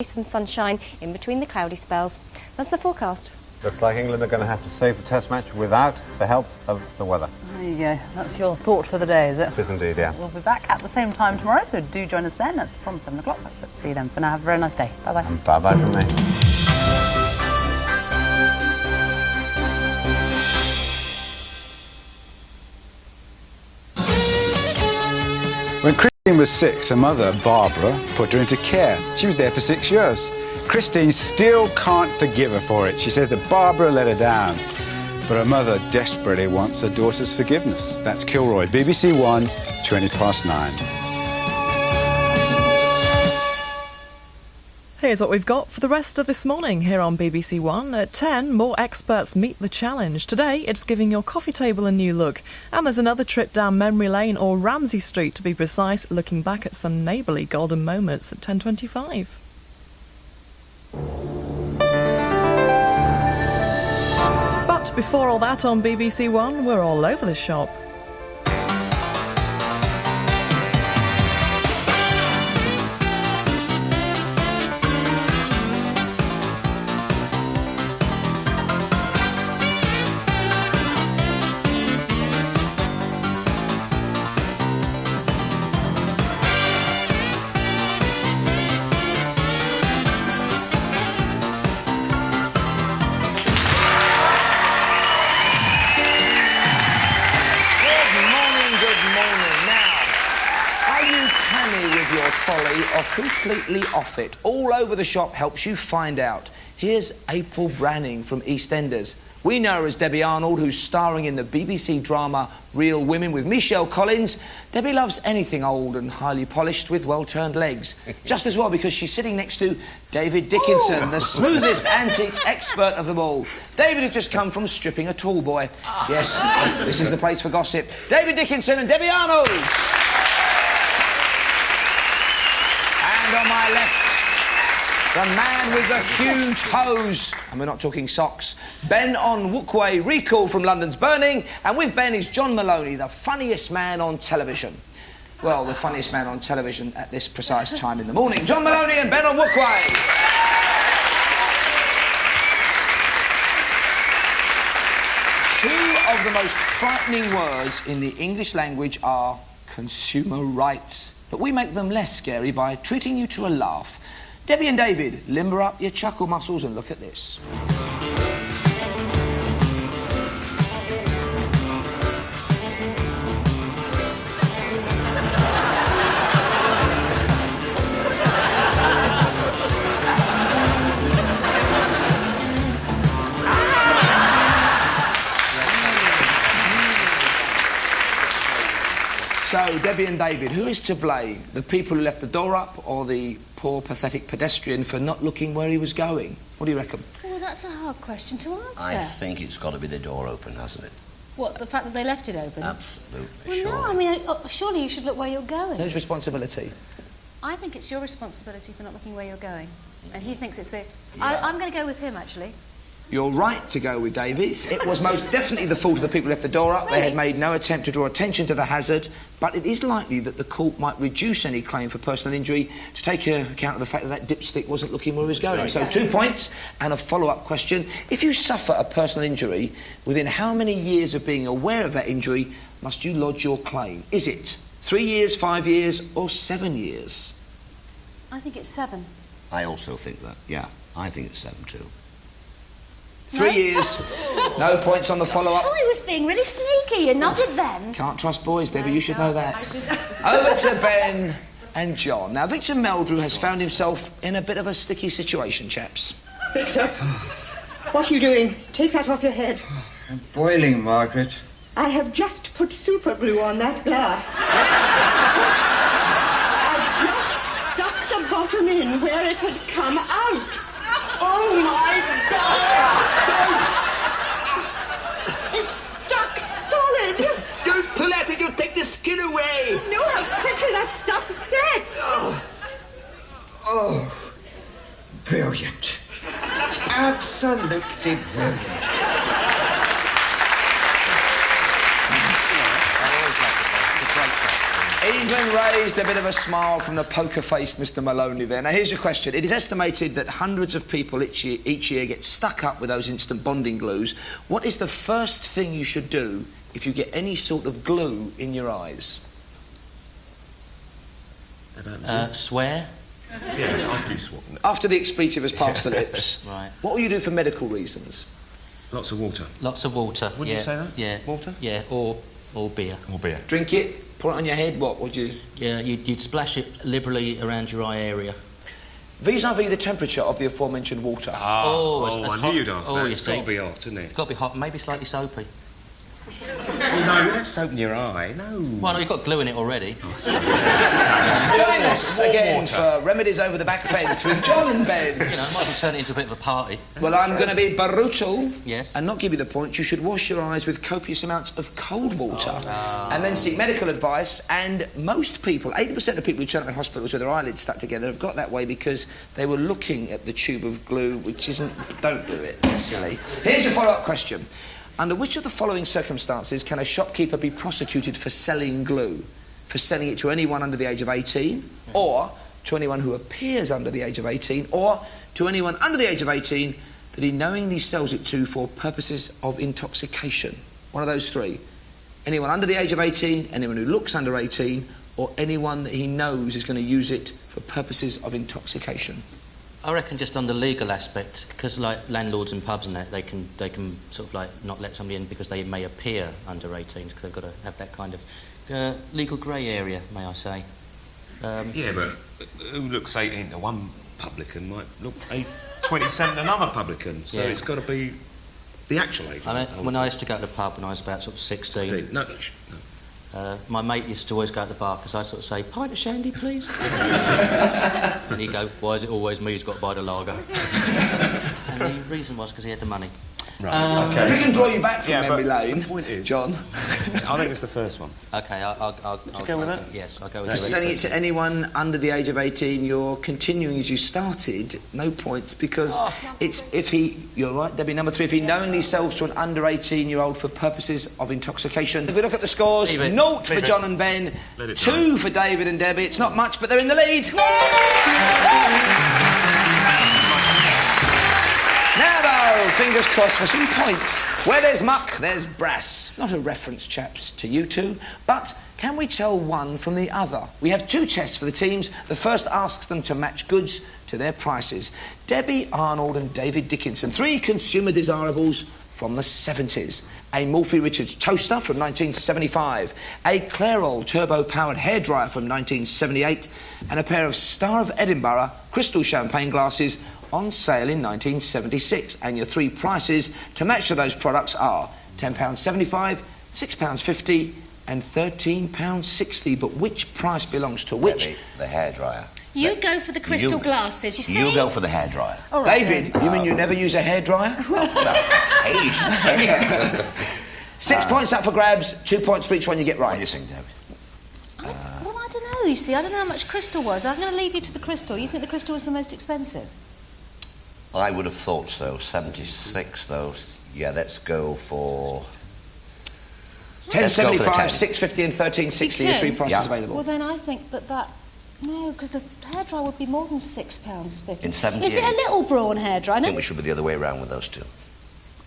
Some sunshine in between the cloudy spells. That's the forecast. Looks like England are going to have to save the Test match without the help of the weather. There you go. That's your thought for the day, is it? It is indeed, yeah. We'll be back at the same time tomorrow, so do join us then from 7 o'clock. Let's see you then. For now, have a very nice day. Bye-bye. And bye-bye from me. When Christine was 6, her mother, Barbara, put her into care. She was there for 6 years. Christine still can't forgive her for it. She says that Barbara let her down. But her mother desperately wants her daughter's forgiveness. That's Kilroy, BBC One, 9:20. Here's what we've got for the rest of this morning here on BBC One. At 10, more experts meet the challenge. Today, it's giving your coffee table a new look. And there's another trip down Memory Lane, or Ramsey Street to be precise, looking back at some neighbourly golden moments at 10:25. But before all that on BBC One, we're all over the shop. Or completely off it. All over the shop helps you find out. Here's April Branning from EastEnders. We know her as Debbie Arnold, who's starring in the BBC drama Real Women with Michelle Collins. Debbie loves anything old and highly polished with well-turned legs. Just as well because she's sitting next to David Dickinson, the smoothest antiques expert of them all. David has just come from stripping a tall boy. Yes, this is the place for gossip. David Dickinson and Debbie Arnold. And on my left, the man with the huge hose, and we're not talking socks, Ben Onwuekwe, recall from London's Burning, and with Ben is John Maloney, the funniest man on television. Well, the funniest man on television at this precise time in the morning. John Maloney and Ben Onwuekwe. Two of the most frightening words in the English language are consumer rights. But we make them less scary by treating you to a laugh. Debbie and David, limber up your chuckle muscles and look at this. So, Debbie and David, who is to blame? The people who left the door up or the poor, pathetic pedestrian for not looking where he was going? What do you reckon? Well, that's a hard question to answer. I think it's got to be the door open, hasn't it? What, the fact that they left it open? Absolutely, well, sure. No, I mean, surely you should look where you're going. Whose responsibility? I think it's your responsibility for not looking where you're going. And he thinks it's the... Yeah. I'm going to go with him, actually. You're right to go with David. It was most definitely the fault of the people who left the door up. Really? They had made no attempt to draw attention to the hazard, but it is likely that the court might reduce any claim for personal injury to take account of the fact that that dipstick wasn't looking where he was going. Right. So 2 points and a follow-up question. If you suffer a personal injury, within how many years of being aware of that injury must you lodge your claim? Is it 3 years, 5 years, or 7 years? I think it's 7. I also think that, yeah. I think it's 7 too. 3 years, no points on the follow-up. Oh, he was being really sneaky. You nodded then. Can't trust boys, Debbie, you should know that. Over to Ben and John. Now, Victor Meldrew has found himself in a bit of a sticky situation, chaps. Victor, what are you doing? Take that off your head. I'm boiling, Margaret. I have just put super glue on that glass. I just stuck the bottom in where it had come out. Oh, my God! Don't! It's stuck solid! Don't pull at it, you'll take the skin away! Know how quickly that stuff sets! Oh, brilliant. Absolutely brilliant. Even raised a bit of a smile from the poker-faced Mr. Maloney there. Now, here's your question. It is estimated that hundreds of people each year get stuck up with those instant bonding glues. What is the first thing you should do if you get any sort of glue in your eyes? Swear. Yeah, after you swap. After the expletive has passed the lips. Right. What will you do for medical reasons? Lots of water. Lots of water. Wouldn't you say that? Yeah. Water? Yeah, or beer. Or beer. Drink it, pour it on your head, what would you... Yeah, you'd splash it liberally around your eye area. Vis-a-vis the temperature of the aforementioned water. I knew you'd ask that. You It's see. got to be hot, isn't it? It's got to be hot, maybe slightly soapy. Well, no, you don't soap in your eye, no. Well, no, you've got glue in it already. Join us again for Remedies Over the Back Fence with John and Ben. You know, might as well turn it into a bit of a party. Well, I'm going to be brutal. Yes. And not give you the point. You should wash your eyes with copious amounts of cold water. And then seek medical advice. And most people, 80% of people who turn up in hospitals with their eyelids stuck together have got that way because they were looking at the tube of glue, which isn't... Don't do it. It's silly. Here's your follow-up question. Under which of the following circumstances can a shopkeeper be prosecuted for selling glue? For selling it to anyone under the age of 18, or to anyone who appears under the age of 18, or to anyone under the age of 18 that he knowingly sells it to for purposes of intoxication? One of those three. Anyone under the age of 18, anyone who looks under 18, or anyone that he knows is going to use it for purposes of intoxication. I reckon just on the legal aspect, because like landlords and pubs and that, they can sort of like not let somebody in because they may appear under 18, because they've got to have that kind of legal grey area, may I say. Yeah, but who looks 18 to one publican might look 27 to another publican, so it's got to be the actual age. I mean, when I used to go to the pub when I was about sort of 16... No. My mate used to always go to the bar because I'd sort of say, pint of shandy, please. And he'd go, why is it always me who's got to buy the lager? And the reason was because he had the money. Right, okay. If we can draw you back from memory lane, the point is, John. I think it's the first one. Okay, I'll go with that? Yes, I'll go with Just that. selling it to anyone under the age of 18, you're continuing as you started, no points, because it's if he... You're right, Debbie, number 3, if he knowingly sells to an under 18-year-old for purposes of intoxication. If we look at the scores, 0 for John and Ben, 2 for David and Debbie. It's not much, but they're in the lead. Now, though, fingers crossed for some points. Where there's muck, there's brass. Not a reference, chaps, to you two, but can we tell one from the other? We have 2 tests for the teams. The first asks them to match goods to their prices. Debbie Arnold and David Dickinson, 3 consumer desirables from the 70s. A Morphy Richards toaster from 1975, a Clairol turbo-powered hairdryer from 1978, and a pair of Star of Edinburgh crystal champagne glasses on sale in 1976. And your 3 prices to match to those products are £10.75, £6.50 and £13.60. But which price belongs to which? Debbie, the hairdryer. You go for the crystal glasses, you see? You go for the hairdryer. All right, David, you mean you never use a hairdryer? Occasionally. 6 points up for grabs, 2 points for each one you get right. What do you think, David? Well, I don't know, you see. I don't know how much crystal was. I'm going to leave you to the crystal. You think the crystal was the most expensive? I would have thought so. 76, though. Yeah, let's go for... 10.75, 6.50 and 13.60, your 3 prices available. Well, then I think that... No, because the hairdryer would be more than £6.50. In 78. Is it a little brawn hairdryer? I think we should be the other way around with those 2.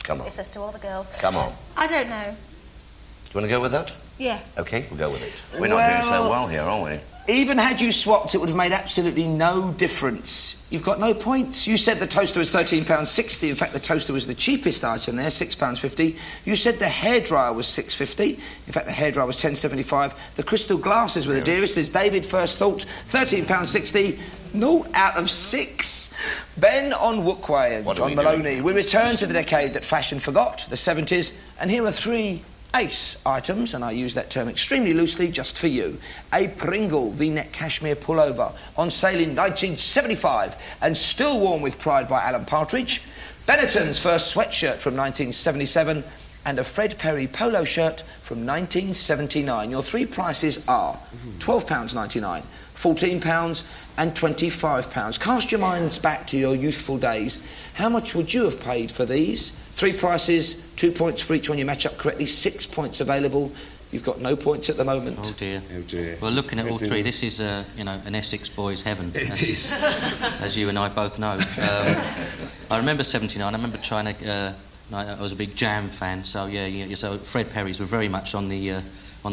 Come on. It says to all the girls. Come on. I don't know. Do you want to go with that? Yeah. OK, we'll go with it. We're not doing so well here, are we? Even had you swapped, it would have made absolutely no difference. You've got no points. You said the toaster was £13.60. In fact, the toaster was the cheapest item there, £6.50. You said the hairdryer was £6.50. In fact, the hairdryer was £10.75. The crystal glasses were the dearest, as David first thought, £13.60. 0 out of 6. Ben on Wookway and John Maloney. We return to the decade that fashion forgot, the 70s, and here are 3 ace items, and I use that term extremely loosely just for you. A Pringle V-neck cashmere pullover on sale in 1975 and still worn with pride by Alan Partridge. Benetton's first sweatshirt from 1977 and a Fred Perry polo shirt from 1979. Your 3 prices are £12.99, £14 and £25. Cast your minds back to your youthful days. How much would you have paid for these? 3 prices, 2 points for each one you match up correctly, 6 points available. You've got no points at the moment. Oh dear. Oh dear. Well, looking at all Dear. three, this is, you know, an Essex boy's heaven. It as, is. as you and I both know. I remember '79. I remember trying to. I was a big Jam fan, so yeah. So Fred Perry's were very much on the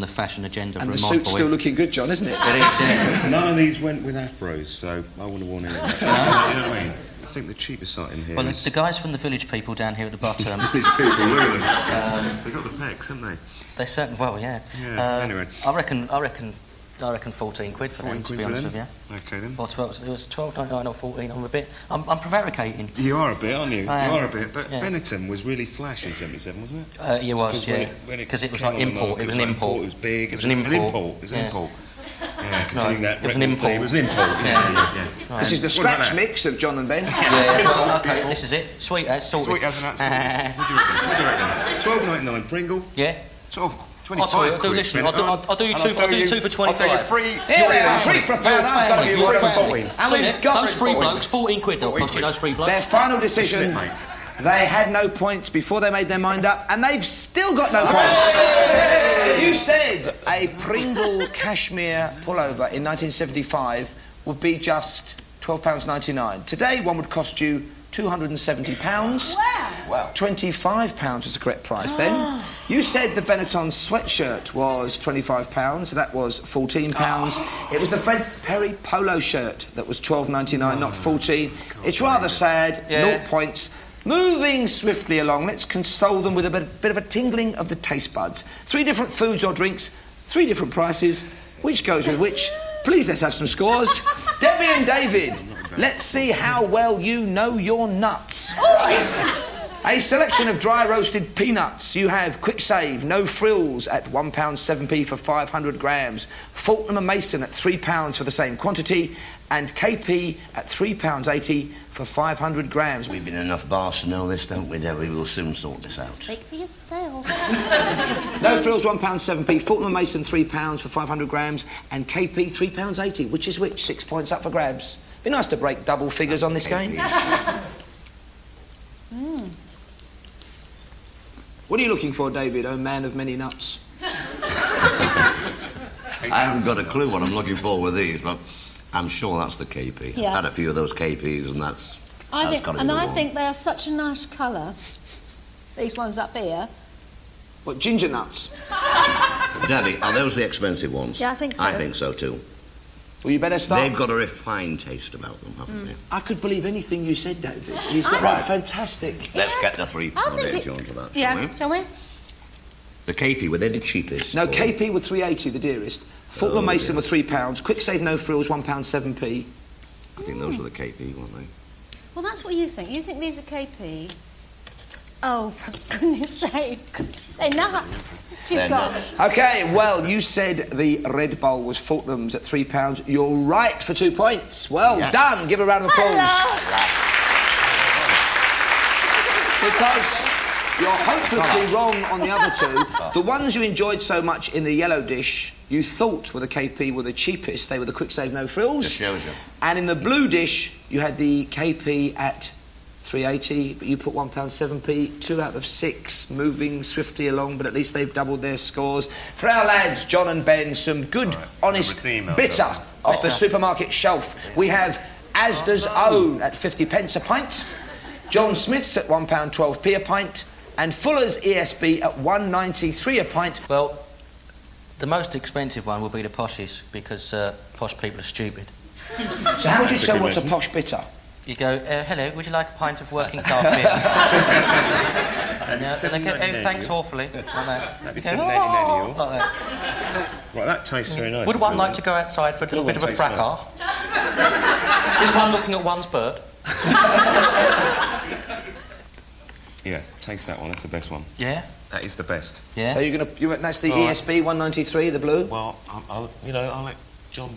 fashion agenda And for the a mod suit's boy. still looking good, John, isn't it? It is, yeah. None of these went with afros, so I wouldn't have worn any of that. You know what I mean? I think the cheapest item here Well, is... the guys from the Village People down here at the bottom. These people, really. They've got the pecs, haven't they? They certainly, well, yeah. Yeah, anyway. I reckon 14 quid for 14 them, to quid be for honest them? with you. OK, then. Or 12, it was 12.99 or 14. I'm prevaricating. You are a bit, aren't you? I am. You are a bit. But Yeah. Benetton was really flash in '77, wasn't it? It was, yeah. Because it was like import. It was an import. It was big. It was an import. It was an Yeah. import. Yeah, continuing that It was an record import. thing, it was an import. Yeah. This is the What about scratch that? mix of John and Ben. Yeah, well, OK, this is it. Sweet as, salted. Sweet as an absolute. What do you reckon? £12.99 Pringle. Yeah. 25 I'll do, quid, listen, Ben. I'll do you two. I'll do you two for 25. I'll take a free. Here they are, free for a pound. I've got to be You're worth family. And See we've there, got those it. three blokes, 14 quid they'll 14 cost you, quid. those three blokes. Their final decision, Slip, mate. they had no points before they made their mind up, and they've still got no points. You said a Pringle cashmere pullover in 1975 would be just £12.99. Today, one would cost you £270. Wow. £25 was the correct price then. You said the Benetton sweatshirt was £25, so that was £14. It was the Fred Perry polo shirt that was £12.99, not £14. It's rather sad, 0 points. Moving swiftly along, let's console them with a bit of a tingling of the taste buds. 3 different foods or drinks, 3 different prices. Which goes with which? Please, let's have some scores. Debbie and David, let's see how well you know your nuts. A selection of dry roasted peanuts. You have Quick Save, no frills at £1.7p for 500 grams. Fortnum & Mason at £3 for the same quantity. And KP at £3.80 for 500 grams. We've been in enough bars to know this, don't we, Debbie? We'll soon sort this out. Speak for yourself. No frills, £1.7p. Fortnum & Mason, £3 for 500 grams. And KP, £3.80. Which is which? 6 points up for grabs. Be nice to break double figures on this game. What are you looking for, David, oh man of many nuts? I haven't got a clue what I'm looking for with these, but I'm sure that's the KP. Yeah. I've had a few of those KPs, and that's I think, gotta be and the I one. think they are such a nice colour. These ones up here. What, ginger nuts? Debbie, are those the expensive ones? Yeah, I think so. I think so too. Well, you better start. They've got a refined taste about them, haven't they? I could believe anything you said, David. He's got Right. that fantastic. Let's get the three I think it- John for that, shall Yeah, we? shall we? The KP, were they the cheapest? No, or- KP were £3.80, the dearest. Fortnum & Mason were £3. Quick Save No Frills, £1.7p. I think those were the KP, weren't they? Well, that's what you think. You think these are KP. Oh, for goodness sake. They're nuts. She's They're got... nuts. OK, well, you said the Red Bull was Fortnum's at £3. You're right for 2 points. Well done. Give a round of applause. Because you're hopelessly wrong on the other two. The ones you enjoyed so much in the yellow dish, you thought were the KP were the cheapest. They were the Quick Save No Frills. Just shows you. And in the blue dish, you had the KP at £3.80, but you put £1.7p, 2 out of 6, moving swiftly along, but at least they've doubled their scores. For our lads, John and Ben, some good, honest redeem bitter ourselves. off the supermarket shelf. We have Asda's Own at 50p a pint, John Smith's at £1.12p a pint, and Fuller's ESB at £1.93 a pint. Well, the most expensive one will be the poshies because posh people are stupid. So how would you That's a tell good what's a lesson. posh bitter? You go, hello, would you like a pint of working class beer? And they go, oh, thanks awfully. Like that. That'd be You go, £7.99 "Oh," euro. like that. Right, that tastes very nice. Would one like to go outside for a little Well, bit of a tastes nice. fracas? Is one looking at one's bird? Yeah, taste that one. That's the best one. Yeah? That is the best. Yeah? So that's the All right. ESB 193, the blue. Well, I'll let John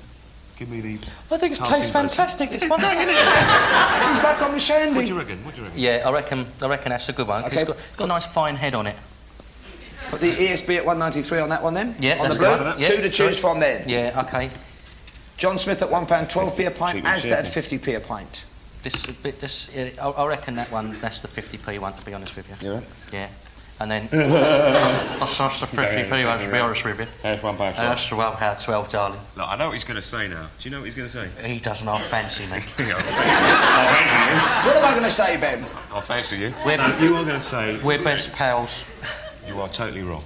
give me the... I think it tasting tastes version. fantastic, this one. He's back on the shandy. What do you reckon? What do you reckon? Yeah, I reckon that's a good one. 'Cause Okay. it's got a nice fine head on it. Put the ESB at 193 on that one then. Yeah, on the that's blue. right. Yeah, 2 to choose sorry. from then. Yeah, OK. John Smith at £1.12p a pint, Cheap and Asda at cheerful. 50p a pint. I reckon that one, that's the 50p one, to be honest with you. You right? Yeah. And then that's the 50p, to be honest with you. There's £1.12. That's the £1.12, darling. Look, I know what he's going to say now. Do you know what he's going to say? He doesn't half fancy me. I'll fancy you. What am I going to say, Ben? I'll fancy you. We're- No, you are going to say... We're best pals. You are totally wrong.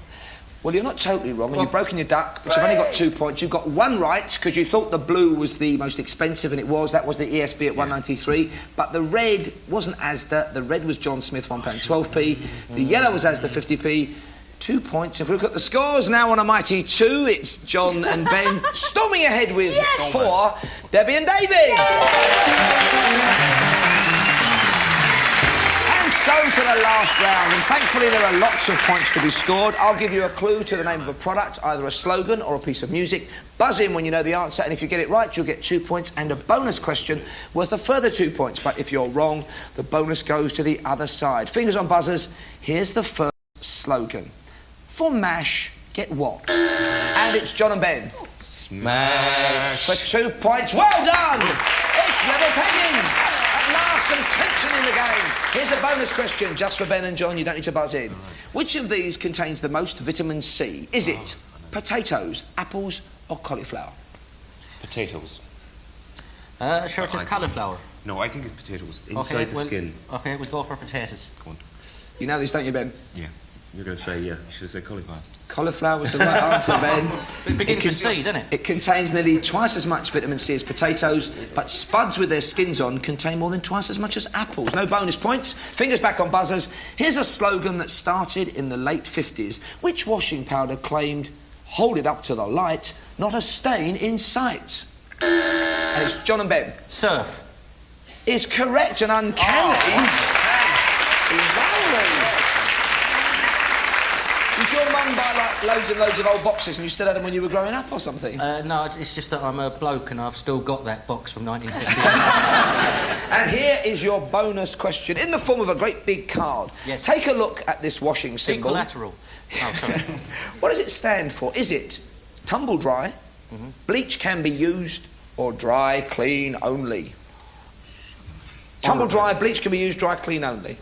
Well, you're not totally wrong, and you've broken your duck, but you've only got 2 points. You've got one right, because you thought the blue was the most expensive, and it was. That was the ESB at 193. But the red wasn't Asda. The red was John Smith, £1.12p. The yellow was Asda, 50p. 2 points. If we look at the scores now on a mighty 2, it's John and Ben storming ahead with 4. Debbie and David. So to the last round, and thankfully there are lots of points to be scored. I'll give you a clue to the name of a product, either a slogan or a piece of music. Buzz in when you know the answer, and if you get it right, you'll get 2 points and a bonus question worth a further 2 points. But if you're wrong, the bonus goes to the other side. Fingers on buzzers. Here's the first slogan. For MASH, get what? And it's John and Ben. Smash. For 2 points. Well done! It's level pegging. Some tension in the game. Here's a bonus question just for Ben and John. You don't need to buzz in. Which of these contains the most vitamin C? Is it potatoes, apples, or cauliflower? Potatoes. Sure, it is cauliflower. No, I think it's potatoes. Inside the skin. OK, we'll go for potatoes. Come on. You know this, don't you, Ben? Yeah. You're going to say, yeah. You should have said cauliflower. Cauliflower was the right answer, Ben. It begins with C, doesn't it? It contains nearly twice as much vitamin C as potatoes, but spuds with their skins on contain more than twice as much as apples. No bonus points. Fingers back on buzzers. Here's a slogan that started in the late 50s. Which washing powder claimed, "Hold it up to the light, not a stain in sight"? And it's John and Ben. Surf. Is correct and uncanny. Did your mum buy like loads and loads of old boxes and you still had them when you were growing up or something? No, it's just that I'm a bloke and I've still got that box from 1958. And here is your bonus question in the form of a great big card. Yes. Take a look at this washing symbol. Equilateral. Oh, sorry. What does it stand for? Is it tumble dry, bleach can be used, or dry clean only? Tumble dry, bleach can be used, dry clean only.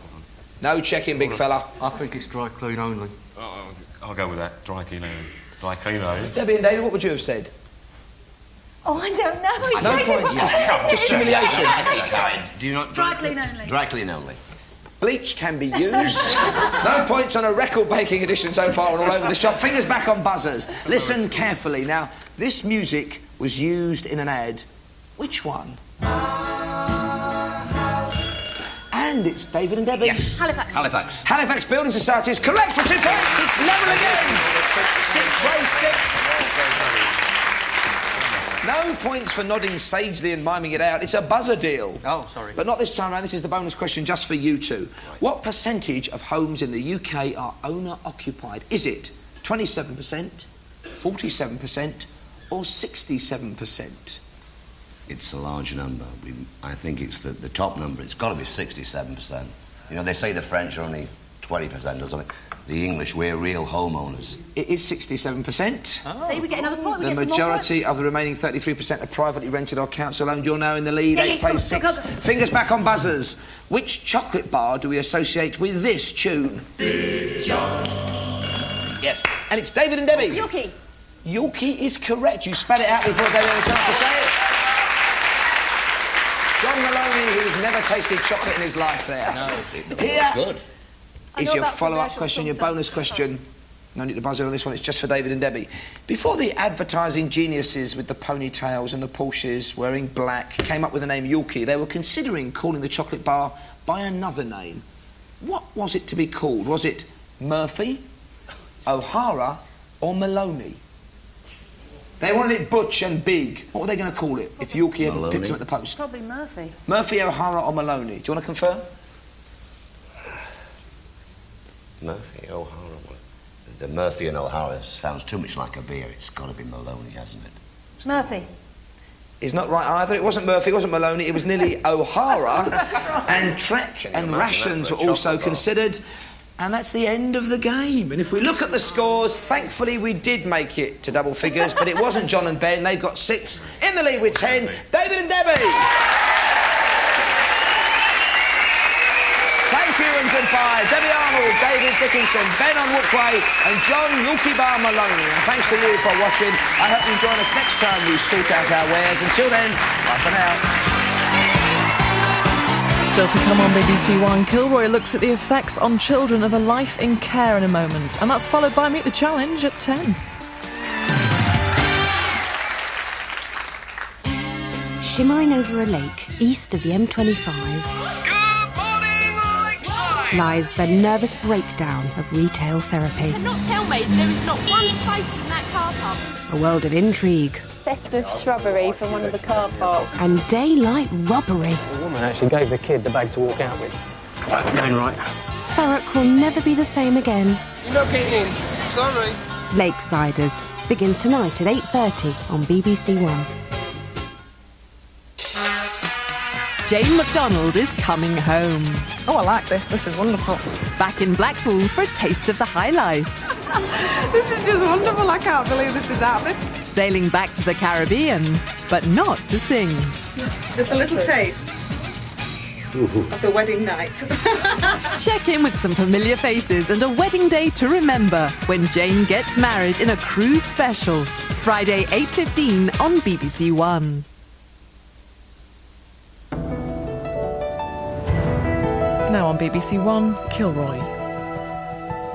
No checking, big fella. I think it's dry clean only. I'll go with that. Dry clean only. Dry clean only. Debbie and David, what would you have said? Oh, I don't know. No points, just humiliation. Do you not... Dry clean only. Dry clean only. Bleach can be used. No points on a record-breaking edition so far and all over the shop. Fingers back on buzzers. Listen carefully. Now, this music was used in an ad. Which one? And it's David and Debbie. Yes. Halifax. Halifax. Halifax Building Society is correct for 2 points. It's level again. 6 plays 6. No points for nodding sagely and miming it out. It's a buzzer deal. Oh, sorry. But not this time around. This is the bonus question just for you two. Right. What percentage of homes in the UK are owner-occupied? Is it 27%, 47%, or 67%? It's a large number. I think it's the top number. It's got to be 67%. You know, they say the French are only 20% or something. The English, we're real homeowners. It is 67%. Oh. See, we get another point. We The get some majority of the remaining 33% are privately rented or council-owned. You're now in the lead. Yeah, 8 plays 6. Fingers back on buzzers. Which chocolate bar do we associate with this tune? Big John. Yes. And it's David and Debbie. Yorkie. Yorkie is correct. You spat it out before David had a chance to say it. John Maloney, who's never tasted chocolate in his life there. No, Here good. is your follow-up question, your bonus question. No need to buzz in on this one, it's just for David and Debbie. Before the advertising geniuses with the ponytails and the Porsches wearing black came up with the name Yorkie, they were considering calling the chocolate bar by another name. What was it to be called? Was it Murphy, O'Hara, or Maloney? They wanted it butch and big. What were they going to call it if Yorkie hadn't picked him at the post? Probably Murphy. Murphy, O'Hara, or Maloney? Do you want to confirm? Murphy, O'Hara. The Murphy and O'Hara sounds too much like a beer. It's got to be Maloney, hasn't it? Murphy. It's not right either. It wasn't Murphy, it wasn't Maloney, it was nearly O'Hara. And Trek and rations were also considered. And that's the end of the game. And if we look at the scores, thankfully we did make it to double figures, but it wasn't John and Ben. They've got 6 in the lead with 10. David and Debbie! Thank you and goodbye. Debbie Arnold, David Dickinson, Ben on Wookway, and John Yukibar Maloney. And thanks to you for watching. I hope you join us next time we sort out our wares. Until then, bye for now. Still to come on BBC One, Kilroy looks at the effects on children of a life in care in a moment. And that's followed by Meet the Challenge at 10. Shimmering over a lake east of the M25 lies the nervous breakdown of retail therapy. Cannot tell me there is not one space in that car park. A world of intrigue. Theft of shrubbery from one of the car parks. And daylight robbery. The woman actually gave the kid the bag to walk out with. Right, going right. Thurrock will never be the same again. You're not getting in. Sorry. Lakesiders begins tonight at 8:30 on BBC One. Jane McDonald is coming home. Oh, I like this. This is wonderful. Back in Blackpool for a taste of the high life. This is just wonderful. I can't believe this is happening. Sailing back to the Caribbean, but not to sing. Just a little taste of the wedding night. Check in with some familiar faces and a wedding day to remember when Jane gets married in a cruise special. Friday, 8:15 on BBC One. Now on BBC One, Kilroy.